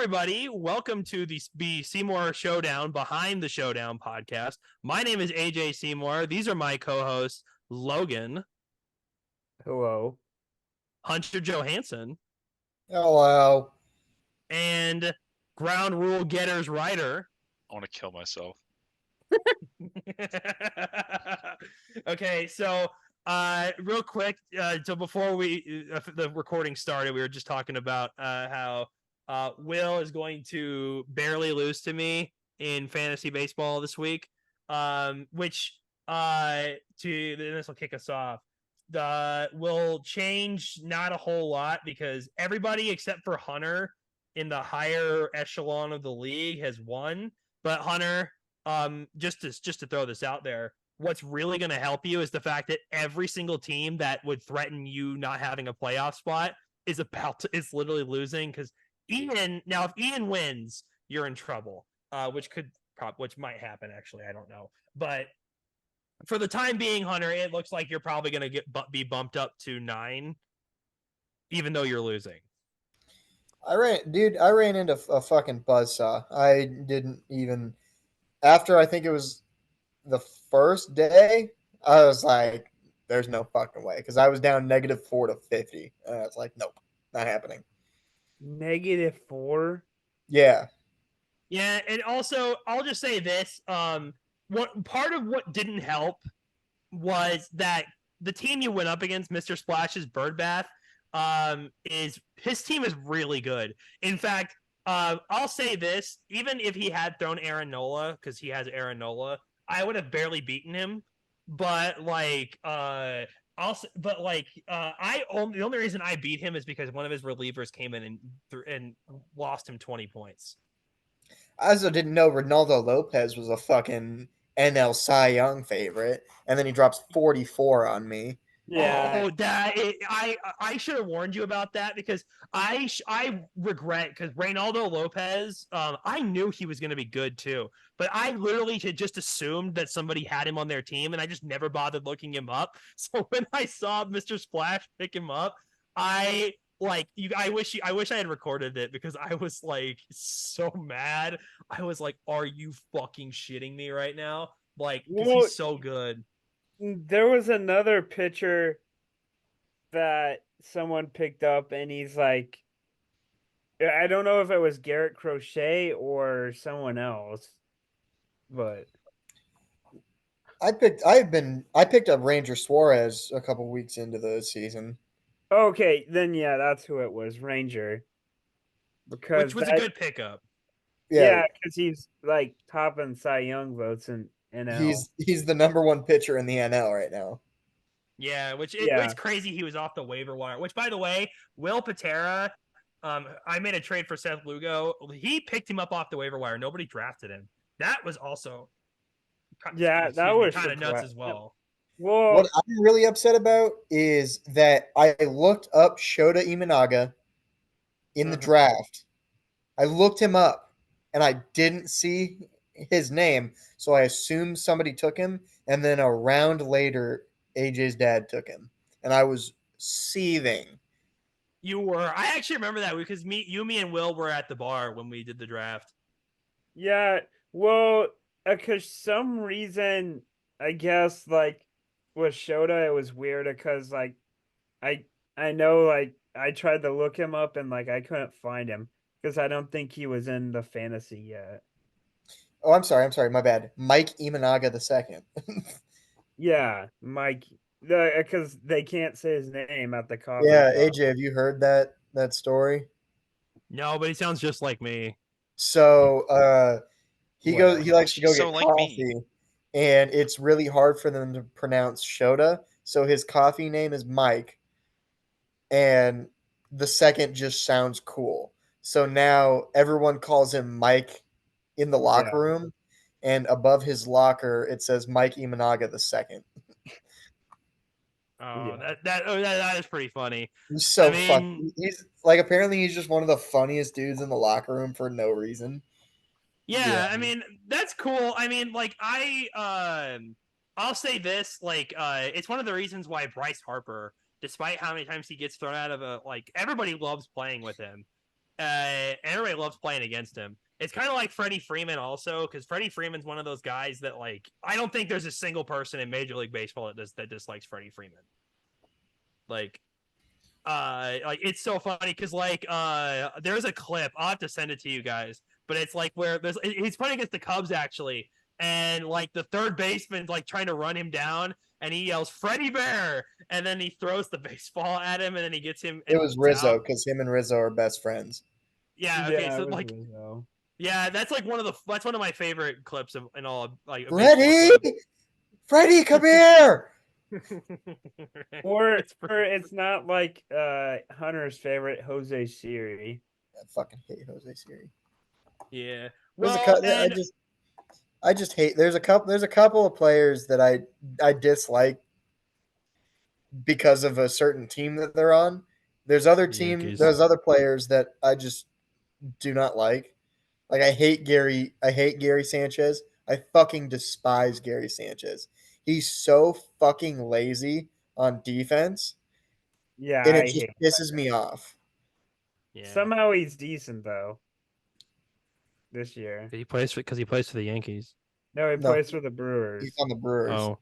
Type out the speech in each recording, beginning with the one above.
everybody. Welcome to the B Seymour Showdown Behind the Showdown podcast. My name is AJ Seymour. These are my co-hosts, Logan, Hello. Hunter Johansson, Hello. and Ground Rule Getters Ryder. I want to kill myself. Okay, so real quick, so before the recording started, we were just talking about how Will is going to barely lose to me in fantasy baseball this week, which this will kick us off. Will change not a whole lot because everybody except for Hunter in the higher echelon of the league has won, but Hunter, just to throw this out there, what's really going to help you is the fact that every single team that would threaten you not having a playoff spot is literally losing. Because if Ian wins, you're in trouble, which might happen. Actually, I don't know, but for the time being, Hunter, it looks like you're probably going to be bumped up to 9, even though you're losing. I ran into a fucking buzzsaw. I didn't even, after I think it was the first day, I was like, there's no fucking way. Because I was down -4 to 50. And I was like, nope, not happening. -4? Yeah. Yeah, and also, I'll just say this. What part of what didn't help was that the team you went up against, Mr. Splash's Birdbath, his team is really good. In fact, I'll say this: even if he had thrown Aaron Nola, because he has Aaron Nola, I would have barely beaten him. But the only reason I beat him is because one of his relievers came in and lost him 20 points. I also didn't know Ronaldo Lopez was a fucking NL Cy Young favorite. And then he drops 44 on me. Yeah. Oh, I should have warned you about that because I regret because Reynaldo Lopez, I knew he was going to be good too, but I literally had just assumed that somebody had him on their team, and I just never bothered looking him up. So when I saw Mr. Splash pick him up, I wish I had recorded it because I was like so mad. I was like, "Are you fucking shitting me right now?" Like, because he's so good. There was another pitcher that someone picked up, and he's like, I don't know if it was Garrett Crochet or someone else, but I picked up Ranger Suarez a couple weeks into the season. okay, then yeah, that's who it was, Ranger. Because Which was a good pickup. Yeah, because he's like top in Cy Young votes in NL. He's the number one pitcher in the NL right now. Yeah, it's crazy he was off the waiver wire. Which, by the way, Will Patera, I made a trade for Seth Lugo. He picked him up off the waiver wire. Nobody drafted him. That was also that was kind of nuts as well. Well, what I'm really upset about is that I looked up Shota Imanaga in the draft. I looked him up and I didn't see his name, so I assumed somebody took him. And then a round later, AJ's dad took him, and I was seething. You were. I actually remember that because me, and Will were at the bar when we did the draft. Yeah, well, because some reason, I guess, like with Shota, it was weird because like I know like I tried to look him up and like I couldn't find him because I don't think he was in the fantasy yet. Oh, I'm sorry, my bad. Mike Imanaga the second. Yeah, Mike. Because they can't say his name at the coffee Yeah, shop. AJ, have you heard that story? No, but he sounds just like me. So he likes to go So get like coffee, me. and it's really hard for them to pronounce Shota. So his coffee name is Mike, and the second just sounds cool. So now everyone calls him Mike in the locker Yeah. room, and above his locker it says Mike Imanaga the second. Oh, Yeah. that is pretty funny. He's so I mean, funny. He's like, apparently he's just one of the funniest dudes in the locker room for no reason. yeah, I mean, that's cool. I mean, like I'll say this, like it's one of the reasons why Bryce Harper, despite how many times he gets thrown out of everybody loves playing with him. everybody loves playing against him. It's kind of like Freddie Freeman also, because Freddie Freeman's one of those guys that like I don't think there's a single person in Major League Baseball that dislikes Freddie Freeman. Like it's so funny because there's a clip. I'll have to send it to you guys, but it's like where he's playing against the Cubs actually, and like the third baseman's like trying to run him down, and he yells Freddie Bear, and then he throws the baseball at him, and then he gets him. It was Rizzo because him and Rizzo are best friends. Yeah. Okay. Yeah, So it was like. Rizzo. Yeah, that's like one of my favorite clips of in all like Freddie, come here. Or it's not like Hunter's favorite Jose Siri. I fucking hate Jose Siri. Yeah. Well, I just hate. There's a couple of players that I dislike because of a certain team that they're on. There's other teams. There's other players that I just do not like. Like I hate Gary Sanchez. I fucking despise Gary Sanchez. He's so fucking lazy on defense. Yeah, and it just pisses me off. Yeah. Somehow he's decent though. This year, he plays for the Yankees. No, he plays for the Brewers. He's on the Brewers.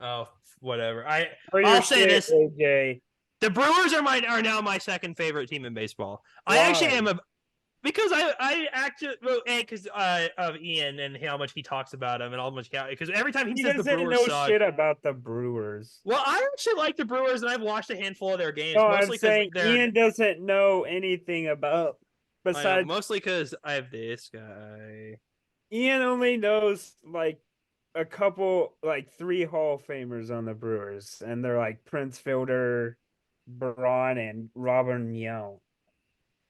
Oh, whatever. I'll say this: AJ. The Brewers are now my second favorite team in baseball. Why? I actually am because I actually because of Ian and how much he talks about him and how much because every time he says the Brewers know shit about the Brewers. Well, I actually like the Brewers and I've watched a handful of their games. No, mostly because Ian doesn't know anything about besides mostly because I have this guy. Ian only knows like a couple, like 3 Hall of Famers on the Brewers, and they're like Prince Fielder, Braun, and Robin Young.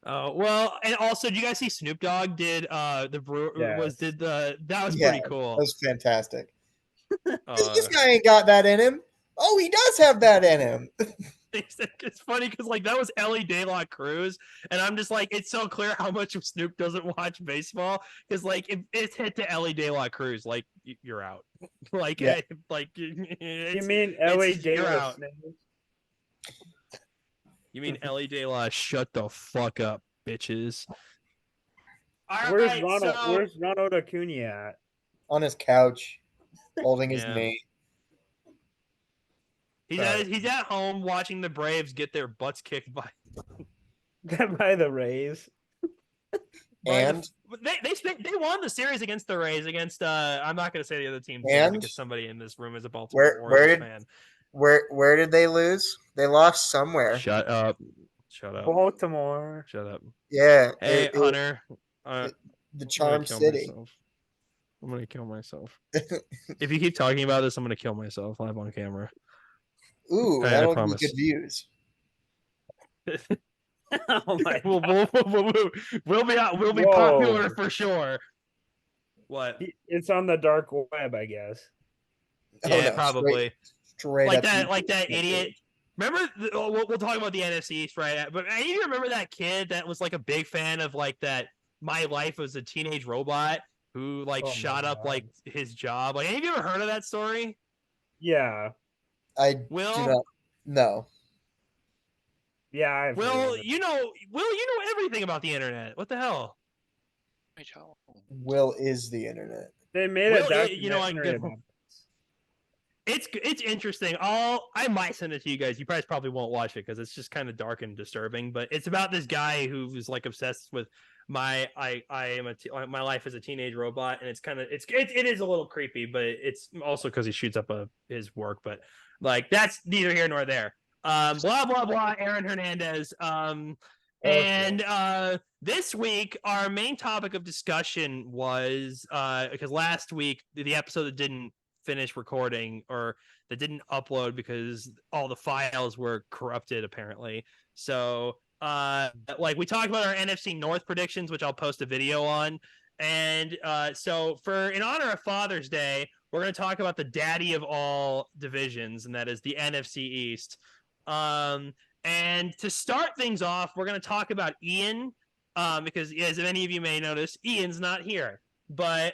Oh well, and also, did you guys see Snoop Dogg did the Brewers that was pretty cool. That was fantastic. This guy ain't got that in him. Oh, he does have that in him. It's funny because like that was Ellie De La Cruz, and I'm just like, it's so clear how much Snoop doesn't watch baseball because like if it's hit to Ellie De La Cruz, like you're out. Like you mean Ellie De La? You mean Ellie De La? Shut the fuck up, bitches. Where's Ronald Acuna at? On his couch, holding his knee. He's at home watching the Braves get their butts kicked by the Rays. And they won the series against the Rays against I'm not going to say the other team because somebody in this room is a Baltimore Orioles fan. Where did they lose? They lost somewhere. Shut up. Baltimore. Shut up. Yeah. Hey, Hunter. The Charm City. I'm going to kill myself. If you keep talking about this, I'm going to kill myself live on camera. Ooh, that'll be good views. Oh my God. We'll be popular for sure. What? It's on the dark web, I guess. Yeah, probably. Straight like that idiot. Remember, we'll talk about the NFC East, right? But I even remember that kid that was like a big fan of like that. My Life was a Teenage Robot who like shot up like his job. Like, have you ever heard of that story? Yeah, I do not. No. Yeah, Will, you know everything about the internet. What the hell? Will is the internet. They made a documentary about It's interesting. I might send it to you guys. You guys probably won't watch it because it's just kind of dark and disturbing. But it's about this guy who's like obsessed with my life as a teenage robot, and it is a little creepy, but it's also because he shoots up his work. But like that's neither here nor there. Blah blah blah. Aaron Hernandez. And this week our main topic of discussion was because last week the episode that didn't finish recording or that didn't upload because all the files were corrupted apparently. So like we talked about our NFC North predictions, which I'll post a video on. And so in honor of Father's Day, we're going to talk about the daddy of all divisions, and that is the NFC East. And to start things off, we're going to talk about Ian because as many of you may notice, Ian's not here. But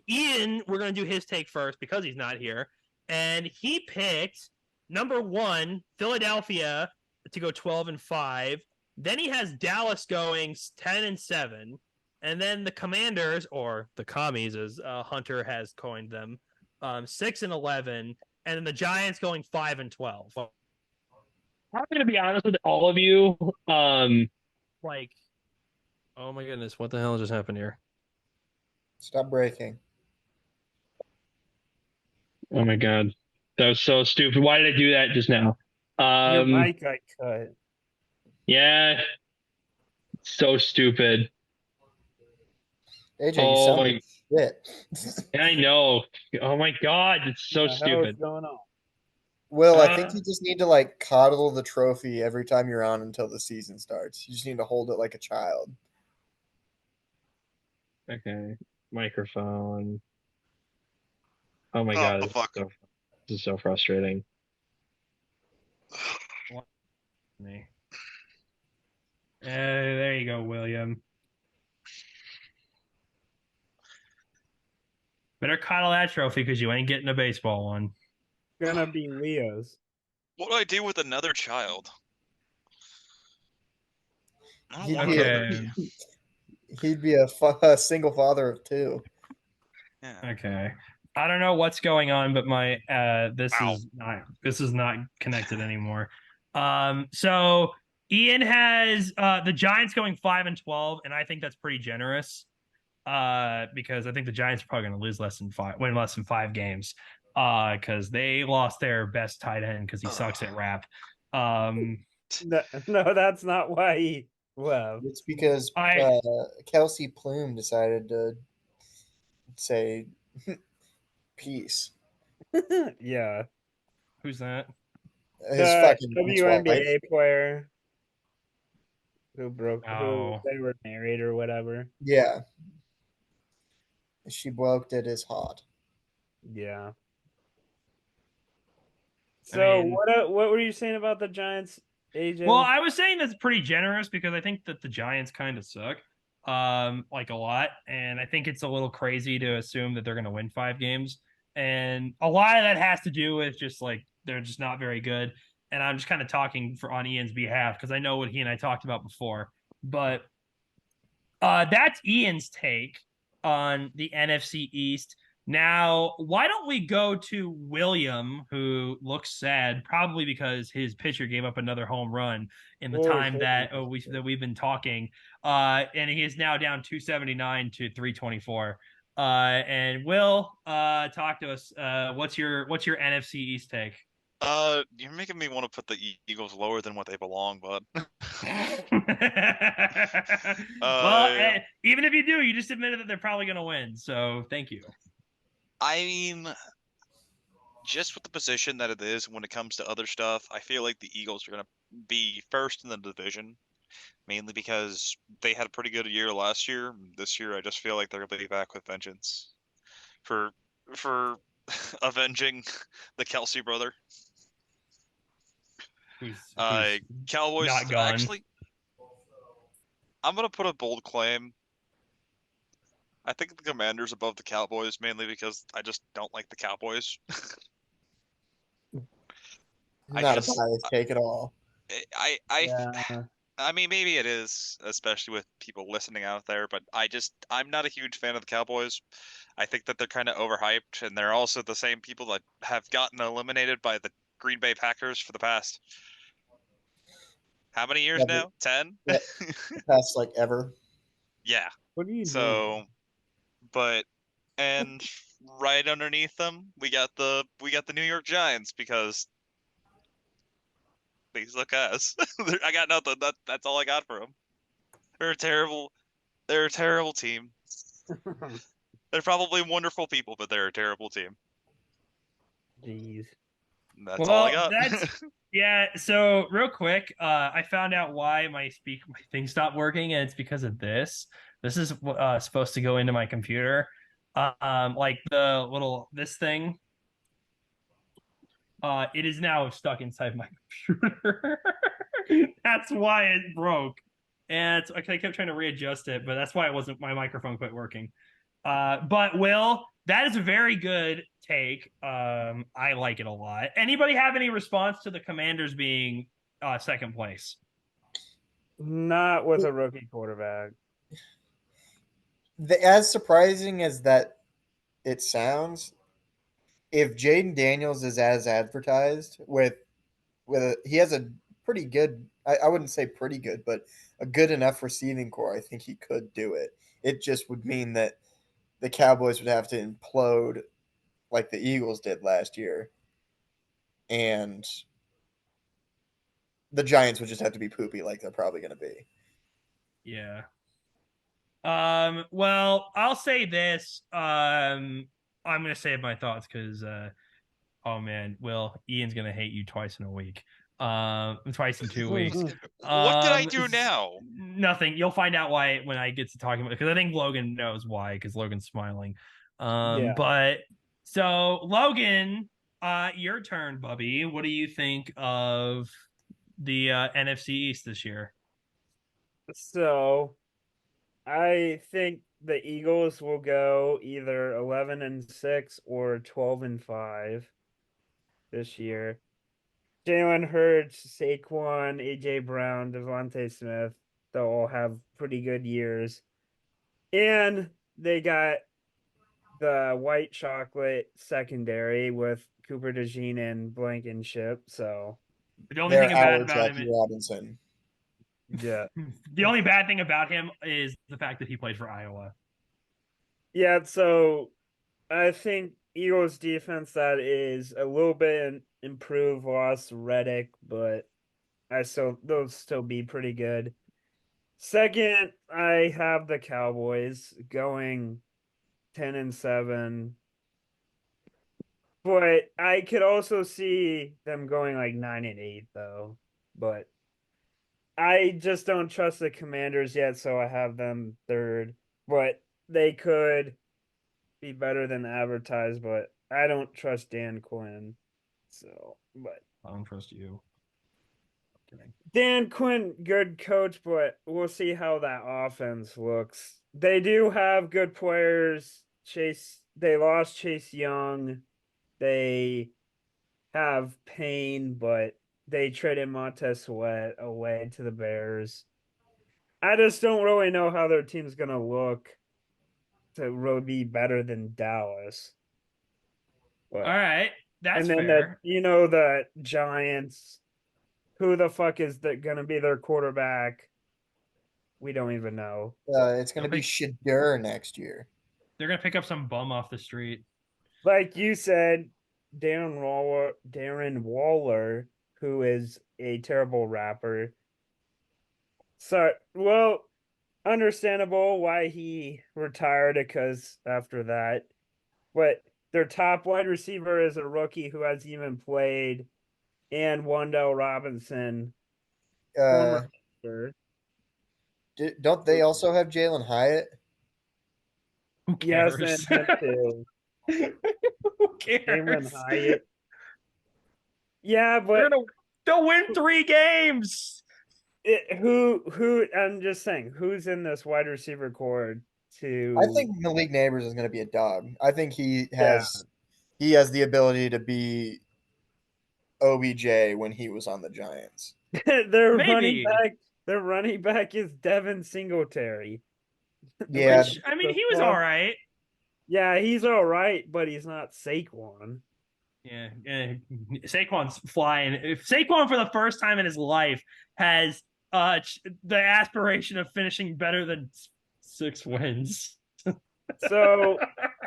Ian, we're going to do his take first because he's not here. And he picked number 1, Philadelphia to go 12-5. Then he has Dallas going 10-7, and then the Commanders, or the Commies, as Hunter has coined them, 6-11, and then the Giants going 5-12. I'm gonna be honest with all of you. Like, oh my goodness, what the hell just happened here? Stop breaking. Oh my god, that was so stupid. Why did I do that just now? Your mic got cut. Yeah, so stupid. AJ, you Oh sound my, like shit. I know. Oh my god, it's so What the hell is stupid. going on? Will, I Uh, think you just need to like coddle the trophy every time you're on until the season starts. You just need to hold it like a child. Okay, microphone. Oh my Oh, god, fuck. this is so frustrating. Me. There you go, William. Better coddle that trophy because you ain't getting a baseball one. Gonna be Leo's. What do I do with another child? I don't He'd want be another Okay. kid. He'd be a single father of two. Yeah. Okay. I don't know what's going on, but my this Ow. is not connected anymore. So Ian has the Giants going 5-12, and I think that's pretty generous. Because I think the Giants are probably going to win less than 5 games. Because they lost their best tight end because he sucks at rap. No, that's not why he left. It's because I Kelsey Plume decided to say peace. Yeah. Who's that? His The fucking WNBA ex-wife. player who Oh. they were married or whatever. Yeah. She bloked it is hot. Yeah. I So mean, what were you saying about the Giants, AJ? well, I was saying that's pretty generous because I think that the Giants kind of suck, like a lot, and I think it's a little crazy to assume that they're going to win 5 games, and a lot of that has to do with just like they're just not very good, and I'm just kind of talking on Ian's behalf because I know what he and I talked about before, but that's Ian's take on the NFC East. Now, why don't we go to William, who looks sad, probably because his pitcher gave up another home run in the time that we've been talking, and he is now down 279 to 324. And Will, talk to us. What's your NFC East take? You're making me want to put the Eagles lower than what they belong, bud. Well, Yeah. even if you do, you just admitted that they're probably going to win. So thank you. I mean, just with the position that it is when it comes to other stuff, I feel like the Eagles are going to be first in the division, mainly because they had a pretty good year last year. This year, I just feel like they're going to be back with vengeance for avenging the Kelsey brother. Who's Cowboys not gone. actually. I'm gonna put a bold claim. I think the Commanders above the Cowboys mainly because I just don't like the Cowboys. Not a biased take at all. Yeah. I mean, maybe it is, especially with people listening out there, but I'm not a huge fan of the Cowboys. I think that they're kind of overhyped, and they're also the same people that have gotten eliminated by the Green Bay Packers for the past how many years Ever. now? 10? Yeah. Past like ever. Yeah. What are you doing? So, but and right underneath them, we got the New York Giants because they suck ass. I got nothing. That's all I got for them. They're a terrible team. They're probably wonderful people, but they're a terrible team. Jeez. That's all I got. Yeah. So real quick, I found out why my thing stopped working, and it's because of this. This is supposed to go into my computer, like this thing. It is now stuck inside my computer. That's why it broke, and I kept trying to readjust it, but that's why my microphone quit working. But Will, that is a very good take. I like it a lot. Anybody have any response to the Commanders being second place? Not with a rookie quarterback. As surprising as that it sounds, if Jaden Daniels is as advertised he has a pretty good, I wouldn't say pretty good, but a good enough receiving core, I think he could do it. It just would mean that the Cowboys would have to implode like the Eagles did last year, and the Giants would just have to be poopy like they're probably going to be. Yeah. Well, I'll say this. I'm gonna save my thoughts because oh man, Will, Ian's gonna hate you twice in a week. Twice in 2 weeks. What did I do now? Nothing. You'll find out why when I get to talking about it, because I think Logan knows why, because Logan's smiling. Yeah. But so Logan, your turn, Bubby. What do you think of the NFC East this year? So I think the Eagles will go either 11-6 or 12-5 this year. Jalen Hurts, Saquon, AJ Brown, Devontae Smith, they'll all have pretty good years. And they got the white chocolate secondary with Cooper DeJean and Blankenship. So The only They're thing bad our about him, Jackie Robinson. yeah. the only bad thing about him is the fact that he played for Iowa. Yeah, so I think Eagles defense that is a little bit improved, lost Reddick, but they'll still be pretty good. Second, I have the Cowboys going 10-7. But I could also see them going like 9-8 though. But I just don't trust the Commanders yet, so I have them third. But they could be better than advertised, but I don't trust Dan Quinn. So, but I don't trust you. Dan Quinn, good coach, but we'll see how that offense looks. They do have good players. They lost Chase Young. They have Payne, but they traded Montez Sweat away to the Bears. I just don't really know how their team's gonna look to really be better than Dallas. All But right, that's and then fair. the Giants. Who the fuck is that gonna be their quarterback? We don't even know. It's going to be They'll Shadur next year. They're gonna pick up some bum off the street. Like you said, Darren Waller, who is a terrible rapper. So, well, understandable why he retired because after that. But their top wide receiver is a rookie who hasn't even played, and Wandell Robinson, Uh, former actor. don't they also have Jalen Hyatt? Who Yes, cares? and him too. Who Jalen cares? Hyatt. Yeah, but They'll win 3 games. who I'm just saying, who's in this wide receiver core to I think Malik Neighbors is going to be a dog. I think yeah. he has the ability to be OBJ when he was on the Giants. their running Maybe. back their running back is Devin Singletary. Yeah, Which I mean, The he was fuck? all right. Yeah, he's all right, but he's not Saquon. Yeah, Saquon's flying. If Saquon for the first time in his life has the aspiration of finishing better than 6 wins. So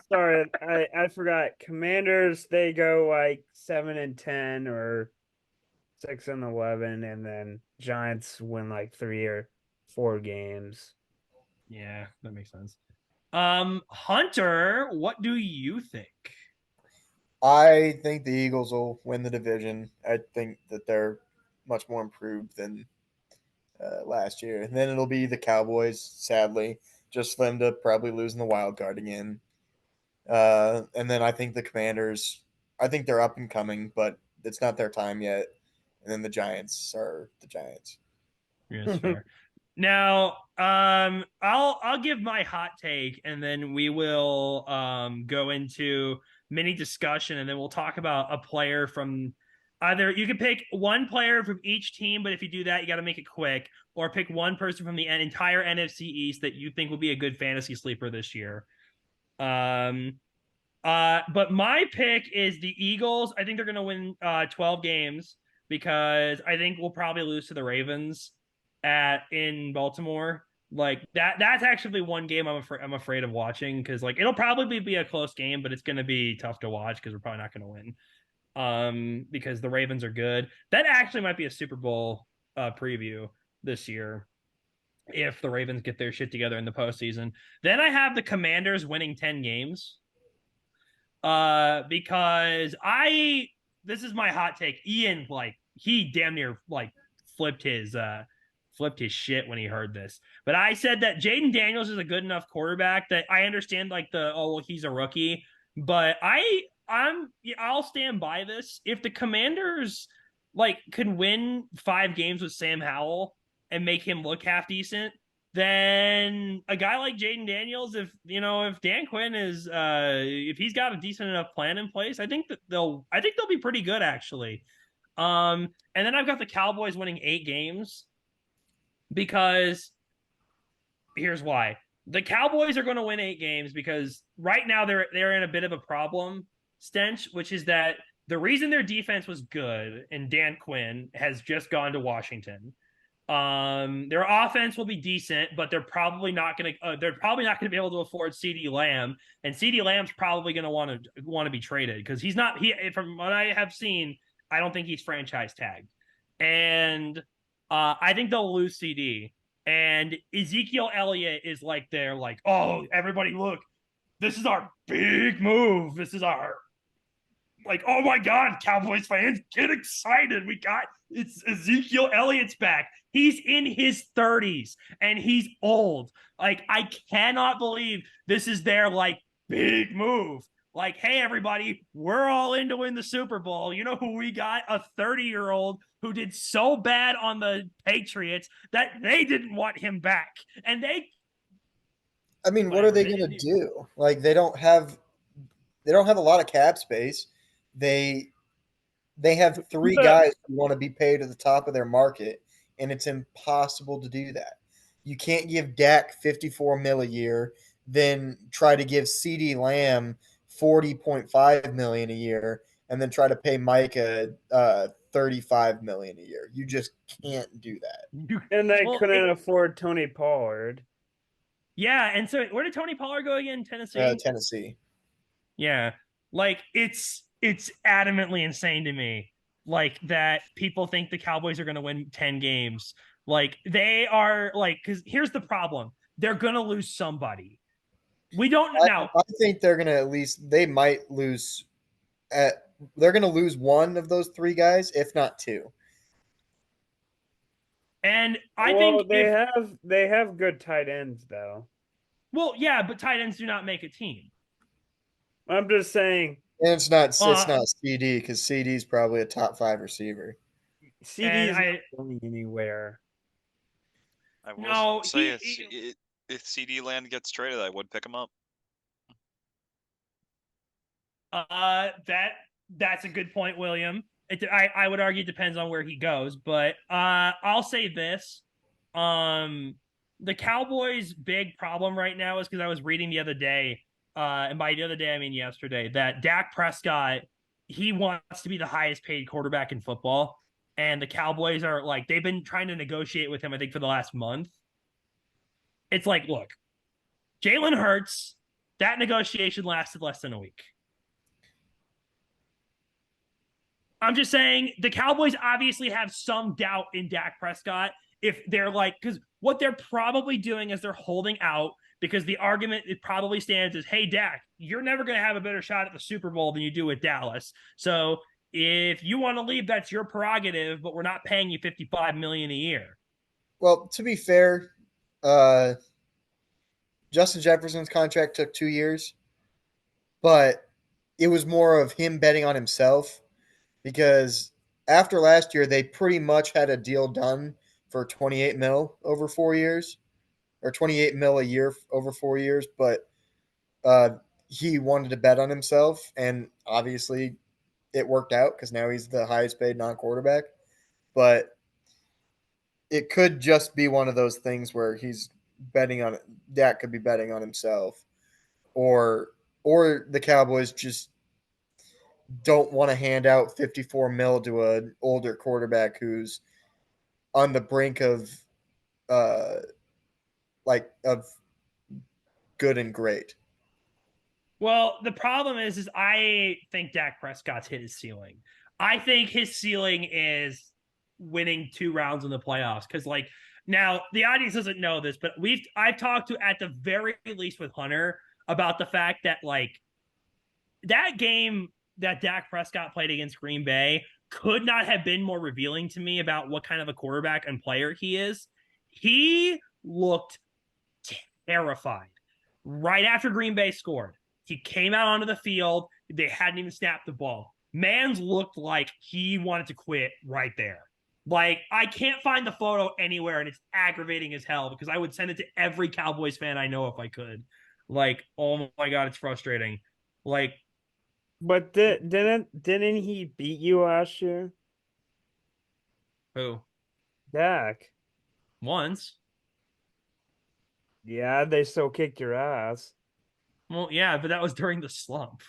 sorry, I forgot. Commanders they go like 7-10 or 6-11, and then Giants win like 3 or 4 games. Yeah, that makes sense. Hunter, what do you think? I think the Eagles will win the division. I think that they're much more improved than last year. And then it'll be the Cowboys, sadly, just for them to probably lose in the wild card again. And then I think the Commanders, I think they're up and coming, but it's not their time yet. And then the Giants are the Giants. Yes, fair. Now, I'll give my hot take, and then we will go into mini discussion, and then we'll talk about a player from Either you can pick one player from each team, but if you do that, you got to make it quick, or pick one person from the entire NFC East that you think will be a good fantasy sleeper this year. But my pick is the Eagles. I think they're going to win 12 games because I think we'll probably lose to the Ravens in Baltimore. Like that's actually one game I'm afraid of watching because like it'll probably be a close game, but it's going to be tough to watch because we're probably not going to win. Because the Ravens are good. That actually might be a Super Bowl preview this year if the Ravens get their shit together in the postseason. Then I have the Commanders winning 10 games. Because this is my hot take. Ian, like, he damn near like flipped his shit when he heard this. But I said that Jaden Daniels is a good enough quarterback that I understand like well, he's a rookie, but I'll stand by this. If the Commanders like could win 5 games with Sam Howell and make him look half decent, then a guy like Jaden Daniels, if Dan Quinn is if he's got a decent enough plan in place, I think they'll be pretty good actually. And then I've got the Cowboys winning 8 games because here's why. The Cowboys are going to win 8 games because right now they're in a bit of a problem stench, which is that the reason their defense was good and Dan Quinn has just gone to Washington. Their offense will be decent, but they're probably not going to be able to afford CeeDee Lamb, and CeeDee Lamb's probably going to want to be traded because from what I have seen, I don't think he's franchise tagged, and I think they'll lose CD. And Ezekiel Elliott is like they're like, oh, everybody look, this is our big move. This is our like, oh my God, Cowboys fans, get excited. It's Ezekiel Elliott's back. He's in his 30s and he's old. Like, I cannot believe this is their like big move. Like, hey, everybody, we're all in to win the Super Bowl. You know who we got? A 30-year-old who did so bad on the Patriots that they didn't want him back. And I mean, what are whatever, they they going to didn't. do? Like they don't have a lot of cap space. They have 3 guys who want to be paid at the top of their market, and it's impossible to do that. You can't give Dak 54 mil a year, then try to give CeeDee Lamb 40.5 million a year, and then try to pay Micah 35 million a year. You just can't do that. And they Well, couldn't afford Tony Pollard. yeah, and so where did Tony Pollard go again? Tennessee? Tennessee. Yeah. Like it's adamantly insane to me like that people think the Cowboys are going to win 10 games. Like they are like cuz here's the problem. They're going to lose somebody. We don't now. I think they're going to at least they might lose they're going to lose one of those 3 guys, if not 2. And I think they have good tight ends though. well, yeah, but tight ends do not make a team. I'm just saying. And it's not CD because CD's probably a top 5 receiver. CD is not going anywhere. I will No, say if CD Land gets traded, I would pick him up. That's a good point, William. I would argue it depends on where he goes, but I'll say this. The Cowboys' big problem right now is because I was reading the other day, and by the other day I mean yesterday, that Dak Prescott, he wants to be the highest paid quarterback in football, and the Cowboys are like they've been trying to negotiate with him, I think, for the last month. It's like, look, Jalen Hurts, that negotiation lasted less than a week. I'm just saying the Cowboys obviously have some doubt in Dak Prescott if they're like, because what they're probably doing is they're holding out because the argument it probably stands is, hey, Dak, you're never going to have a better shot at the Super Bowl than you do with Dallas. So if you want to leave, that's your prerogative, but we're not paying you $55 million a year. Well, to be fair, Justin Jefferson's contract took 2 years, but it was more of him betting on himself because after last year, they pretty much had a deal done for 28 mil over 4 years or 28 mil a year over 4 years, but he wanted to bet on himself, and obviously it worked out because now he's the highest paid non-quarterback. But it could just be one of those things where he's betting on it. Dak could be betting on himself, or the Cowboys just don't want to hand out 54 mil to an older quarterback who's on the brink of uh of good and great. Well, the problem is I think Dak Prescott's hit his ceiling. I think his ceiling is winning 2 rounds in the playoffs. Because like now the audience doesn't know this, but I've talked to at the very least with Hunter about the fact that like that game that Dak Prescott played against Green Bay could not have been more revealing to me about what kind of a quarterback and player he is. He looked terrified right after Green Bay scored. He came out onto the field. They hadn't even snapped the ball. Mans looked like he wanted to quit right there. Like, I can't find the photo anywhere, and it's aggravating as hell because I would send it to every Cowboys fan I know if I could. Like, oh my God, it's frustrating. Like, But didn't he beat you last year? who? Dak. Once. Yeah, they still kicked your ass. Well, yeah, but that was during the slump.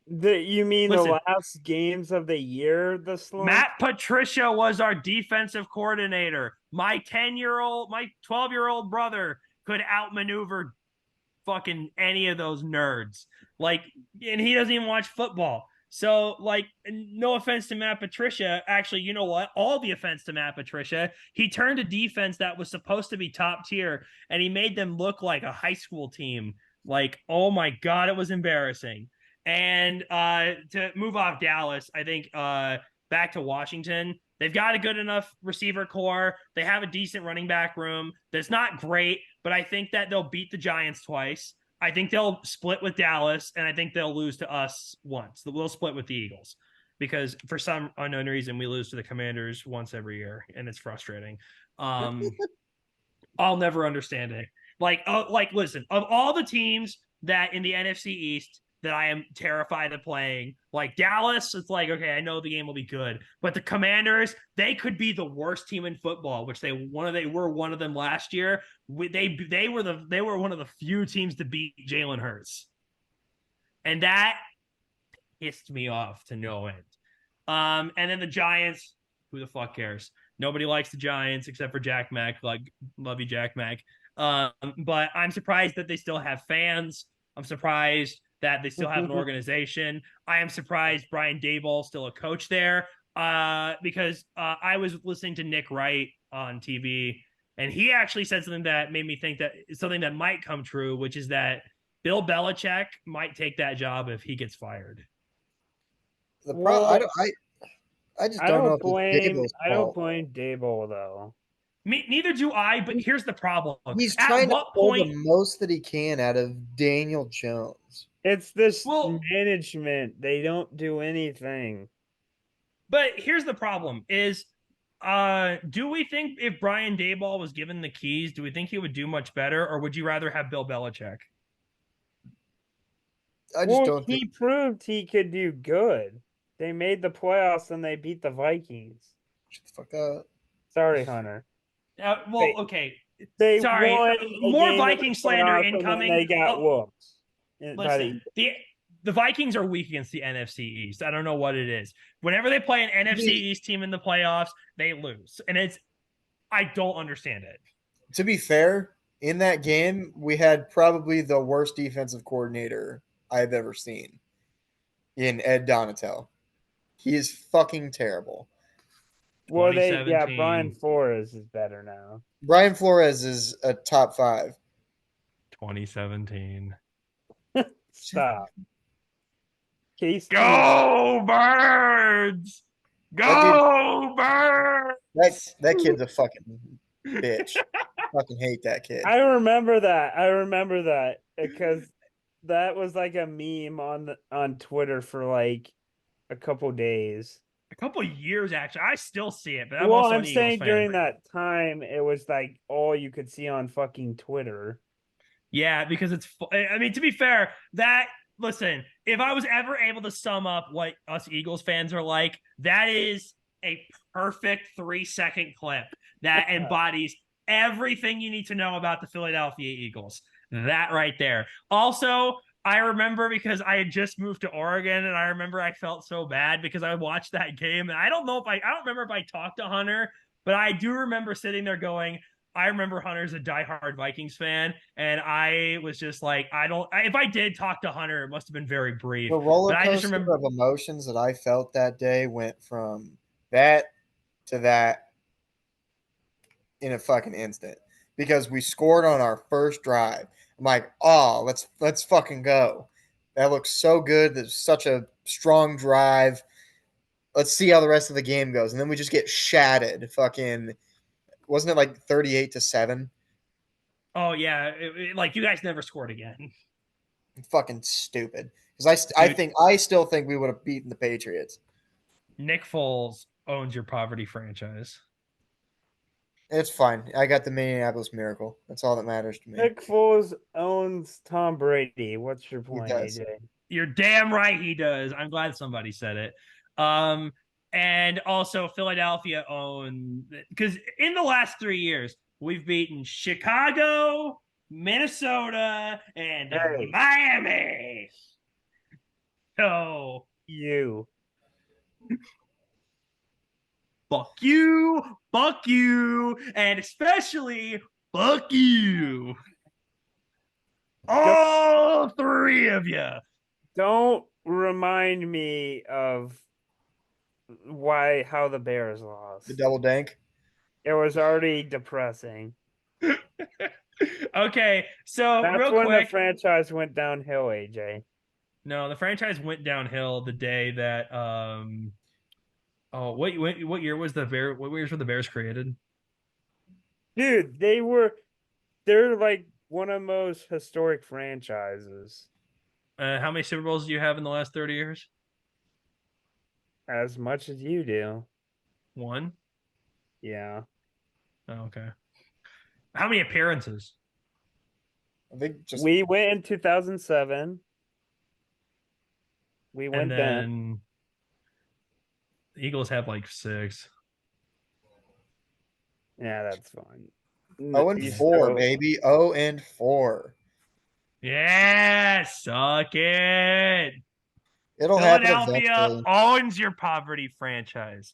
You mean Listen, the last games of the year, the slump? Matt Patricia was our defensive coordinator. My 12-year-old brother could outmaneuver fucking any of those nerds. Like, and he doesn't even watch football. So, like, no offense to Matt Patricia. Actually, you know what? All the offense to Matt Patricia. He turned a defense that was supposed to be top tier, and he made them look like a high school team. Like, oh my God, it was embarrassing. And to move off Dallas, I think back to Washington, they've got a good enough receiver core. They have a decent running back room that's not great, but I think that they'll beat the Giants twice. I think they'll split with Dallas, and I think they'll lose to us once. We'll split with the Eagles because for some unknown reason we lose to the Commanders once every year, and it's frustrating. I'll never understand it. Like, listen, of all the teams that in the NFC East that I am terrified of playing, like Dallas, it's like, okay, I know the game will be good, but the Commanders, they could be the worst team in football, which they were one of them last year. They were one of the few teams to beat Jalen Hurts, and that pissed me off to no end. And then the Giants, who the fuck cares? Nobody likes the Giants except for Jack Mack. Like, love you, Jack Mack. But I'm surprised that they still have fans. I'm surprised that they still have an organization. I am surprised Brian Daboll's still a coach there. Because I was listening to Nick Wright on TV, and he actually said something that made me think that something that might come true, which is that Bill Belichick might take that job if he gets fired. I just don't know if it's I don't fault. blame Dable though. Neither do I, but here's the problem. He's At trying to what pull point? the most that he can out of Daniel Jones. It's this Well, management. They don't do anything. but here's the problem is do we think if Brian Daboll was given the keys, do we think he would do much better, or would you rather have Bill Belichick? I just don't he think proved he could do good. They made the playoffs and they beat the Vikings. shut the fuck up. Sorry, Hunter. Okay. They Sorry, won more Viking slander incoming. They got whooped. Listen, the Vikings are weak against the NFC East. I don't know what it is. Whenever they play an NFC East team in the playoffs, they lose. And I don't understand it. To be fair, in that game, we had probably the worst defensive coordinator I've ever seen in Ed Donatel. He is fucking terrible. Well, Brian Flores is better now. Brian Flores is a top 5. 2017. Stop. Case Go Birds! Go Birds! That kid's a fucking bitch. Fucking hate that kid. I remember that because that was like a meme on Twitter for like a couple days. A couple years, actually. I still see it, but I'm saying during that time, it was like all you could see on fucking Twitter. Yeah, because I mean, to be fair, that listen, if I was ever able to sum up what us Eagles fans are like, that is a perfect 3-second clip that embodies everything you need to know about the Philadelphia Eagles. That right there. Also, I remember because I had just moved to Oregon, and I remember I felt so bad because I watched that game, and I don't remember if I talked to Hunter, but I do remember sitting there going, I remember Hunter's a diehard Vikings fan, and I was just like, if I did talk to Hunter, it must have been very brief. The roller But I just coaster remember, of emotions that I felt that day went from that to that in a fucking instant because we scored on our first drive. I'm like, oh, let's fucking go. That looks so good. There's such a strong drive. Let's see how the rest of the game goes. And then we just get shattered. Fucking wasn't it like 38-7? oh yeah, like you guys never scored again. Fucking stupid. Because I still think we would have beaten the Patriots. Nick Foles owns your poverty franchise. It's fine. I got the Minneapolis Miracle. That's all that matters to me. Nick Foles owns Tom Brady. What's your point, does. AJ? You're damn right he does. I'm glad somebody said it. And also Philadelphia because in the last 3 years we've beaten Chicago, Minnesota, and Miami. So You. fuck you, and especially fuck you. All three of you. Don't remind me of how the Bears lost. The double dank. It was already depressing. Okay, so That's real when quick, the franchise went downhill, AJ. no, the franchise went downhill the day that what year was the Bear? What years were the Bears created? Dude, they're like one of the most historic franchises. How many Super Bowls do you have in the last 30 years? As much as you do. One. Yeah. Oh, okay. How many appearances? I think just We went in 2007. We And went then. then the Eagles have like 6. Yeah, that's fine. 0-4, baby. 0-4. Yeah, suck it. It'll happen Philadelphia eventually. owns your poverty franchise.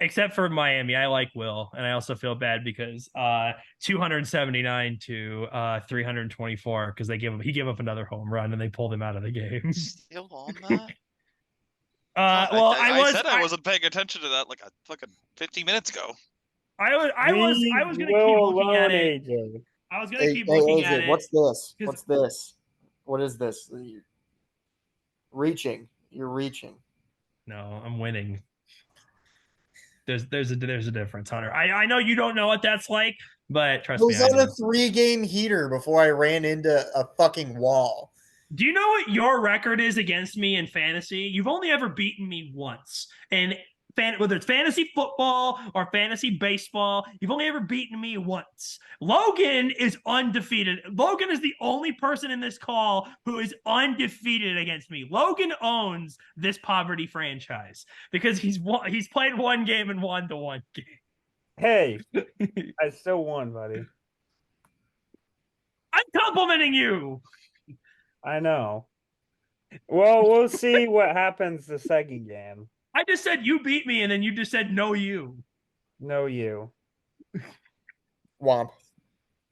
Except for Miami. I like Will, and I also feel bad because 279 to 324 because he gave up another home run and they pulled him out of the game. Still on that? Well, I said I wasn't paying attention to that like a fucking 15 minutes ago. I was gonna keep looking at it. AJ. I was gonna keep looking at it. What's this? What's this? What is this? Reaching. You're reaching. No, I'm winning. There's a difference, Hunter. I know you don't know what that's like, but trust I me. was on a 3-game heater before I ran into a fucking wall. Do you know what your record is against me in fantasy? You've only ever beaten me once. And whether it's fantasy football or fantasy baseball, you've only ever beaten me once. Logan is undefeated. Logan is the only person in this call who is undefeated against me. Logan owns this poverty franchise because he's played one game and won the one game. Hey, I still won, buddy. I'm complimenting you. I know. Well, we'll see what happens the second game. I just said you beat me, and then you just said no, you. No, you. Womp.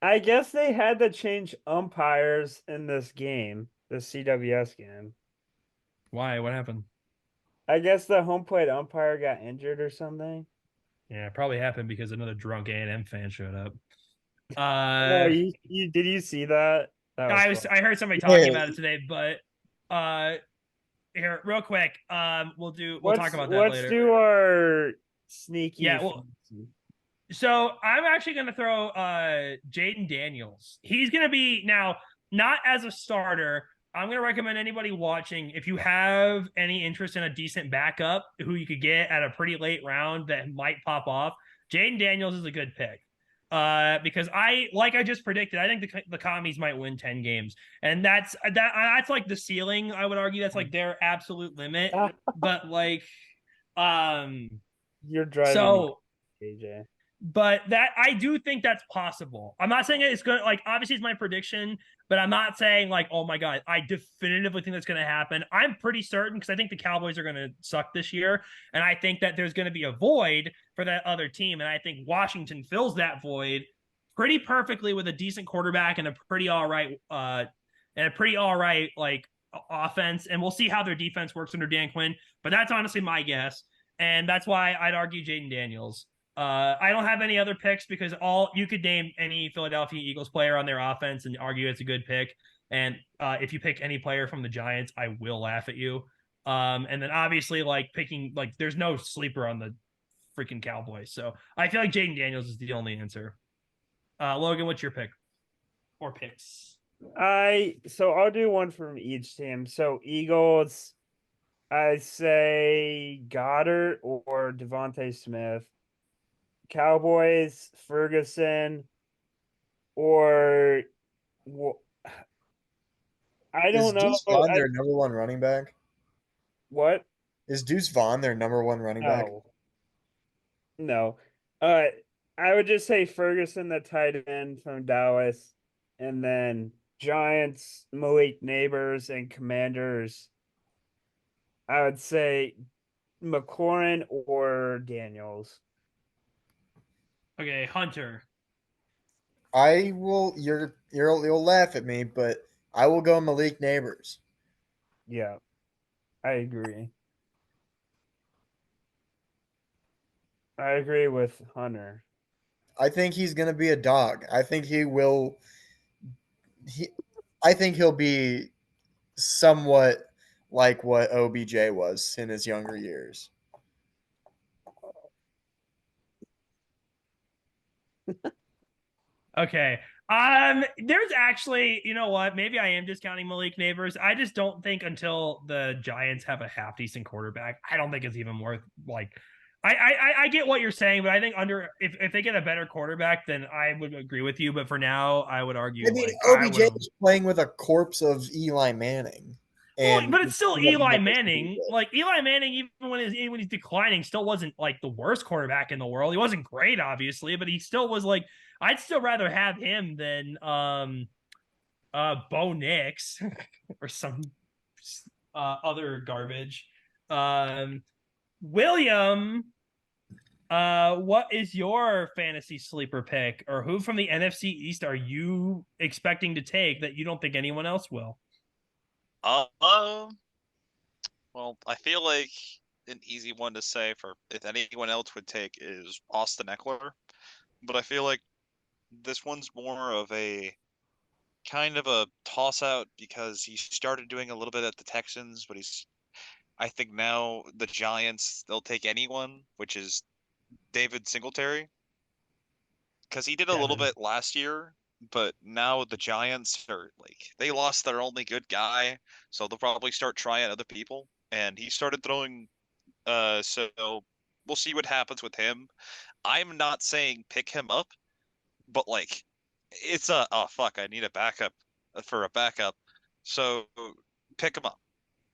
I guess they had to change umpires in this game, the CWS game. Why? What happened? I guess the home plate umpire got injured or something. Yeah, it probably happened because another drunk A&M fan showed up. Oh, did you see that? I heard somebody talking about it today, but here, real quick, we'll talk about that later. Let's do our sneaky. Yeah, so I'm actually going to throw Jaden Daniels. He's going to be now not as a starter. I'm going to recommend anybody watching, if you have any interest in a decent backup who you could get at a pretty late round that might pop off, Jaden Daniels is a good pick. Because I just predicted, I think the commies might win 10 games, and that's like the ceiling. I would argue that's like their absolute limit. But like, You're driving so me, AJ. but that I do think that's possible. I'm not saying it's good. Like, obviously, it's my prediction, but I'm not saying like, oh my god, I definitively think that's going to happen. I'm pretty certain because I think the Cowboys are going to suck this year, and I think that there's going to be a void for that other team, and I think Washington fills that void pretty perfectly with a decent quarterback and a pretty all right like offense, and we'll see how their defense works under Dan Quinn. But that's honestly my guess, and that's why I'd argue Jaden Daniels. I don't have any other picks because you could name any Philadelphia Eagles player on their offense and argue it's a good pick. And if you pick any player from the Giants, I will laugh at you. And then obviously like picking like there's no sleeper on the freaking Cowboys. So I feel like Jaden Daniels is the only answer. Logan, what's your pick or picks? So I'll do one from each team. So Eagles, I say Goddard or Devontae Smith. Cowboys, Ferguson, or I don't know. Deuce Vaughn their number one running back? What? Is Deuce Vaughn their number one running back? No. I would just say Ferguson, the tight end from Dallas, and then Giants, Malik Neighbors, and Commanders. I would say McLaurin or Daniels. Okay, Hunter. I will. You'll laugh at me, but I will go Malik Neighbors. Yeah, I agree. I agree with Hunter. I think he's going to be a dog. I think he will. I think he'll be somewhat like what OBJ was in his younger years. Okay. There's actually, you know what? Maybe I am discounting Malik Neighbors. I just don't think until the Giants have a half decent quarterback, I don't think it's even worth like. I get what you're saying, but I think if they get a better quarterback, then I would agree with you. But for now, I would argue. I mean, OBJ is playing with a corpse of Eli Manning. But it's still Eli Manning. Like Eli Manning, even when he's declining, still wasn't like the worst quarterback in the world. He wasn't great, obviously, but he still was like. I'd still rather have him than Bo Nix or some other garbage. William, what is your fantasy sleeper pick, or who from the NFC East are you expecting to take that you don't think anyone else will? Well, I feel like an easy one to say for if anyone else would take is Austin Eckler, but I feel like this one's more of a kind of a toss out because he started doing a little bit at the Texans, but I think now the Giants, they'll take anyone, which is David Singletary. Because he did a little bit last year, but now the Giants are like, they lost their only good guy, so they'll probably start trying other people. And he started throwing, so we'll see what happens with him. I'm not saying pick him up, but like, it's oh fuck, I need a backup for a backup. So pick him up.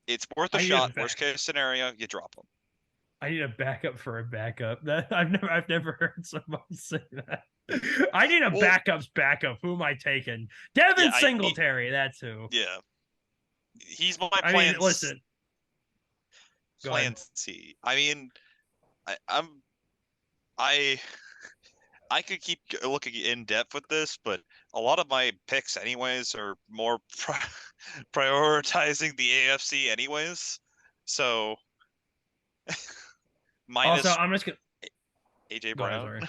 It's worth a shot. Worst case scenario, you drop him. I need a backup for a backup. I've never heard somebody say that. I need a backup's backup. Who am I taking? Devin Singletary. That's who. Yeah, he's my plan. I mean, listen. Plan C. I mean, I could keep looking in depth with this, but a lot of my picks, anyways, are more prioritizing the AFC, anyways. So, minus. Also, I'm just gonna. AJ Brown.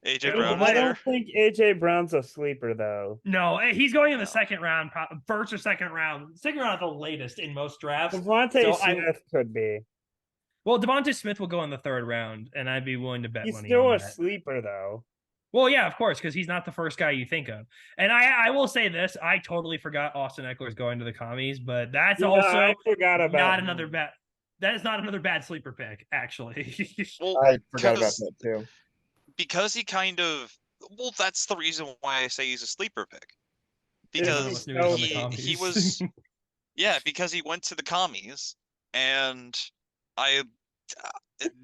AJ Brown. I don't think AJ Brown's a sleeper, though. No, he's going in the second round, first or second round at the latest in most drafts. Devontae Smith could be. Well, Devontae Smith will go in the third round, and I'd be willing to bet money on that. He's still a sleeper, though. Well, yeah, of course, because he's not the first guy you think of. And I will say this: I totally forgot Austin Eckler's going to the commies, but that's also I forgot about not another bad. That is not another bad sleeper pick, actually. Well, I forgot about that too. Because he kind of Well, that's the reason why I say he's a sleeper pick. None of us Because knew he was on the he commies. was yeah, because he went to the commies and I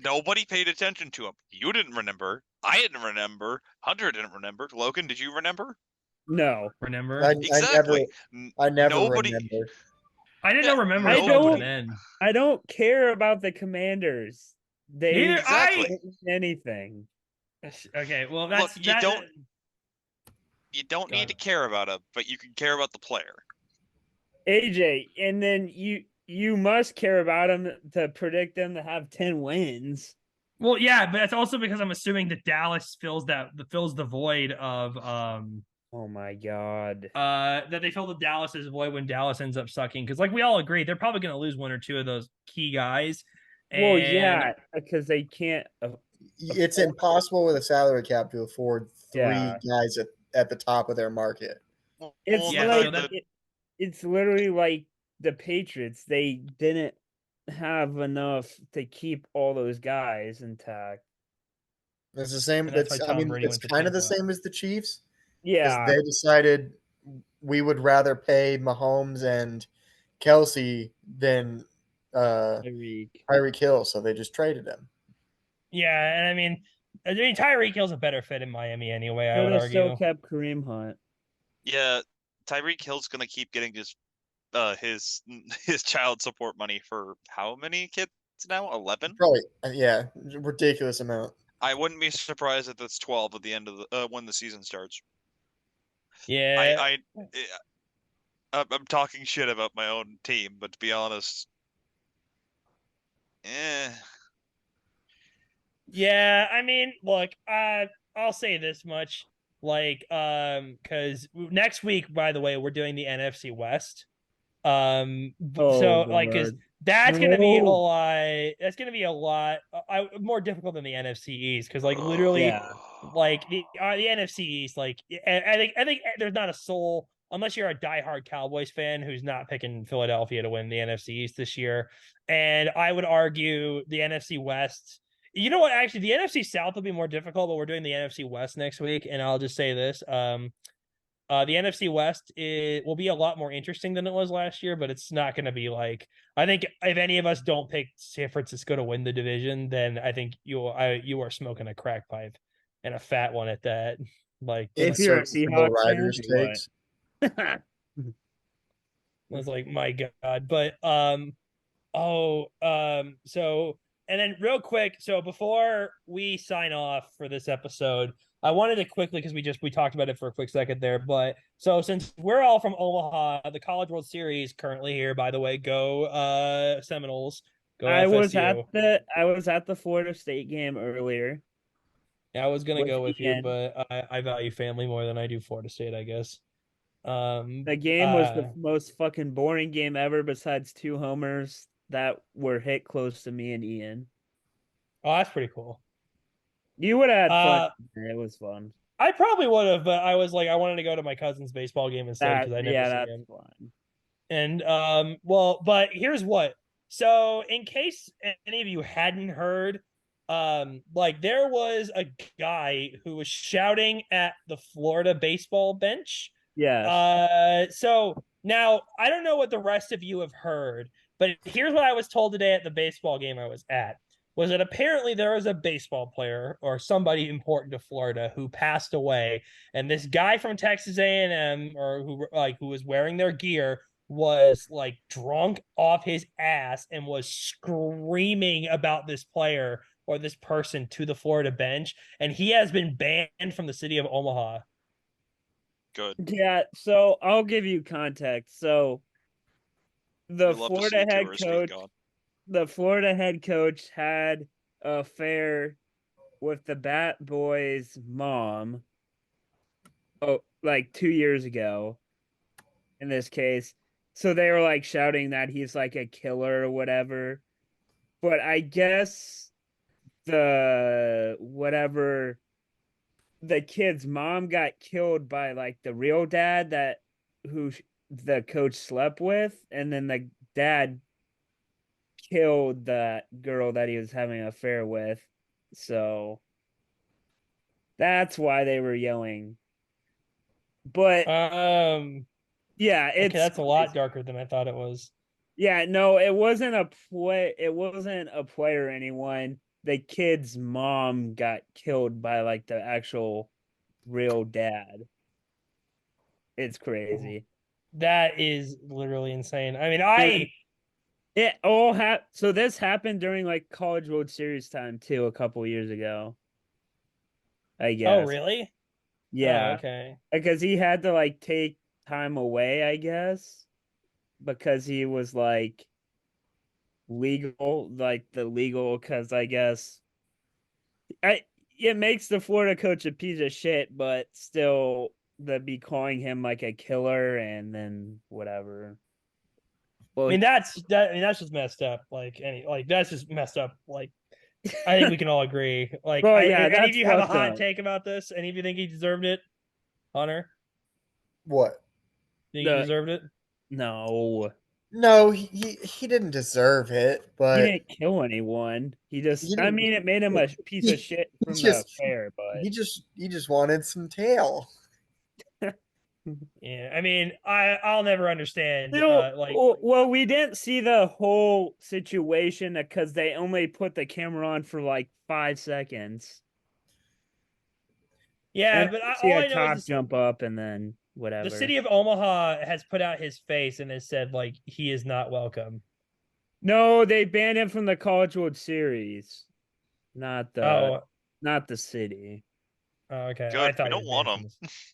nobody paid attention to him. You didn't remember. I didn't remember. Hunter didn't remember. Logan, did you remember? No, Remember? Exactly. I never Nobody. remember. I didn't Yeah, know remember I until don't- the end. I don't care about the Commanders. They Neither Exactly. don't mean anything. Okay, well Look, that's you don't Go need on. to care about him, but you can care about the player. AJ, and then you must care about them to predict them to have 10 wins. Well, yeah, but that's also because I'm assuming that Dallas fills the void of Oh my god. that they fill the Dallas's void when Dallas ends up sucking, because like we all agree they're probably going to lose one or two of those key guys. Well, And yeah, because they can't. It's impossible with a salary cap to afford three Yeah. guys at the top of their market. Well, It's Yeah, like so that- it's literally like the Patriots. They didn't have enough to keep all those guys intact. It's the same. And that's why It's I Tom mean, Brady it's went to kind of the Tampa. same as the Chiefs because Yeah, they decided we would rather pay Mahomes and Kelsey than Tyreek. Tyreek Hill, so they just traded him. Yeah, and I mean Tyreek Hill's a better fit in Miami anyway, I Could would have still argue. kept Kareem Hunt. yeah, Tyreek Hill's gonna keep getting his his child support money for how many kids now? 11? Probably, yeah, ridiculous amount. I wouldn't be surprised if that's 12 at the end of the when the season starts. Yeah. I'm talking shit about my own team, but to be honest, eh. Yeah, I mean, look, I'll say this much, like, because next week, by the way, we're doing the NFC West. Oh, So like, because Lord. that's gonna be a No. lot. That's gonna be a lot more difficult than the NFC East, because like literally, Yeah. like the NFC East, like I think there's not a soul unless you're a diehard Cowboys fan who's not picking Philadelphia to win the NFC East this year. And I would argue the NFC West. You know what? Actually, the NFC South will be more difficult, but we're doing the NFC West next week, and I'll just say this: the NFC West will be a lot more interesting than it was last year, but it's not going to be like. I think if any of us don't pick San Francisco to win the division, then I think you are smoking a crack pipe, and a fat one at that. Like If you're a Insurmountable Seahawks fan, Riders or takes. what? I was like, my God, but so and then real quick, so before we sign off for this episode, I wanted to quickly because we talked about it for a quick second there, but so since we're all from Omaha, the College World Series currently here, by the way, go Seminoles, go I was FSU. I was at the Florida State game earlier. Yeah, I was gonna with go with you, Ian. but I value family more than I do Florida State, I guess. The game was the most fucking boring game ever, besides two homers that were hit close to me and Ian. Oh, that's pretty cool. You would have had fun. Uh, It was fun. I probably would have, but I was like, I wanted to go to my cousin's baseball game instead because I never see That's him. fun. And well, but here's what. So in case any of you hadn't heard, like there was a guy who was shouting at the Florida baseball bench. Yes. So now I don't know what the rest of you have heard, but here's what I was told today at the baseball game I was at. Was that apparently there was a baseball player or somebody important to Florida who passed away, and this guy from Texas A&M or who was wearing their gear was like drunk off his ass and was screaming about this player or this person to the Florida bench, and he has been banned from the city of Omaha. Good. Yeah, so I'll give you context. So the We love to see Florida head tourists being coach gone. the Florida head coach had an affair with the Bat Boy's mom. Oh, like 2 years ago. In this case, so they were like shouting that he's like a killer or whatever. But I guess the kid's mom got killed by like the real dad who the coach slept with, and then the dad killed the girl that he was having an affair with. So That's why they were yelling. But yeah, okay, it's that's a lot darker than I thought it was. Yeah, no, it wasn't a play. It wasn't a play or anyone. The kid's mom got killed by like the actual real dad. It's crazy. That is literally insane. I mean, And it all so this happened during like College World Series time too, a couple years ago. I oh guess. really? Oh, Yeah, okay. because he had to like take time away, I guess, because he was like legal, like the legal, because I guess I it makes the Florida coach a piece of shit, but still the be calling him like a killer and then whatever. I Well, mean, that's just messed up. Like that's just messed up. Like, I think we can all agree. Like, well, yeah, any of that's you have a fucked hot up. take about this? Any of you think he deserved it? Hunter, What? think he The deserved it? no, No, he didn't deserve it, he but didn't kill anyone. He just, he I didn't. mean, it made him a piece of He, shit he from the just fair, but he just wanted some tail. Yeah. I mean, I'll never understand. still, Like, well, we didn't see the whole situation because they only put the camera on for like 5 seconds. yeah, And but we see all a I know is cop this, jump up and then the whatever. city of Omaha has put out his face and has said like he is not welcome. No, they banned him from the College World Series, not the Oh, not the city. okay. I Good. We thought he don't was want banned them. from this.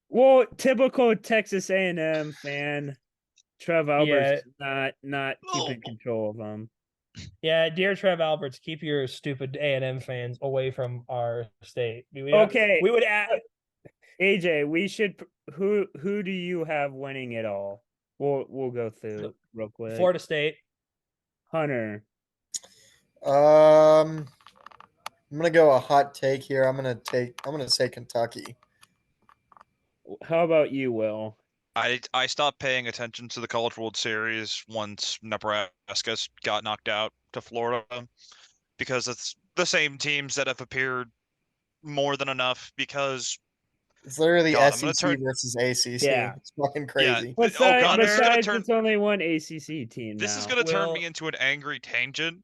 Well, typical Texas A&M fan. Trev Albert's Yeah, not Oh, keeping control of them. yeah. Dear Trev Alberts, keep your stupid A&M fans away from our state. Okay, We would add. AJ, we should. Who do you have winning it all? We'll go through real quick. Florida State. Hunter. I'm gonna go a hot take here. I'm gonna say Kentucky. How about you, Will? I stopped paying attention to the College World Series once Nebraska got knocked out to Florida because it's the same teams that have appeared more than enough. Because It's literally God, I'm gonna SEC turn. versus ACC. Yeah. It's fucking Yeah. crazy. Oh God, this is gonna Besides, turn. it's only one ACC team This is now. gonna turn me Will into an angry tangent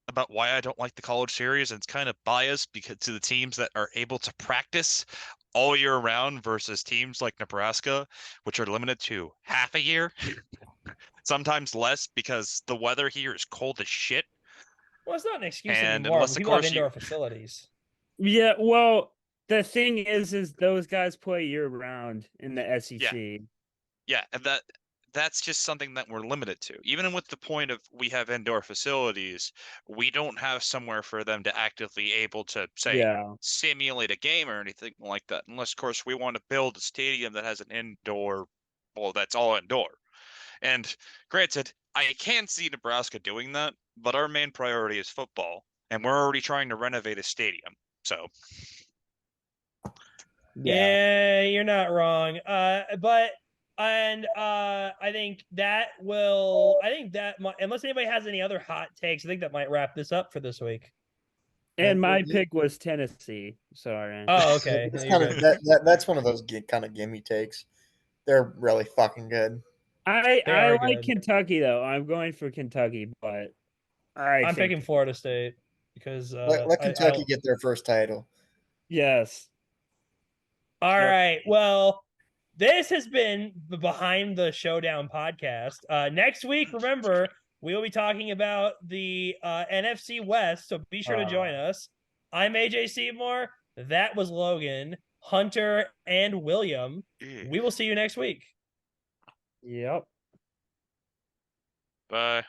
about why I don't like the college series, and it's kind of biased because to the teams that are able to practice all year round versus teams like Nebraska, which are limited to half a year, sometimes less because the weather here is cold as shit. Well, it's not an excuse And anymore when unless, of people have course, indoor you, facilities. Yeah, well, the thing is those guys play year round in the yeah, SEC. yeah, and that's just something that we're limited to. Even with the point of we have indoor facilities, we don't have somewhere for them to actively able to say Yeah. simulate a game or anything like that. Unless, of course, we want to build a stadium that has an indoor, well, that's all indoor. And granted, I can see Nebraska doing that, but our main priority is football, and we're already trying to renovate a stadium. So Yeah. Yeah, you're not wrong. But I think that will. I think that might, unless anybody has any other hot takes, I think that might wrap this up for this week. And my pick was Tennessee. Sorry. Oh, okay. It's Yeah, you're kind of good. that's one of those kind of gimme takes. They're really fucking good. They I are like good. Kentucky though. I'm going for Kentucky, but I I'm think picking Florida State because Let I Kentucky get their first title. yes. all Yep. right. Well, this has been the Behind the Showdown podcast. Next week, remember, we will be talking about the NFC West, so be sure to join us. I'm AJ Seymour. That was Logan, Hunter, and William. yeah. We will see you next week. Yep. Bye.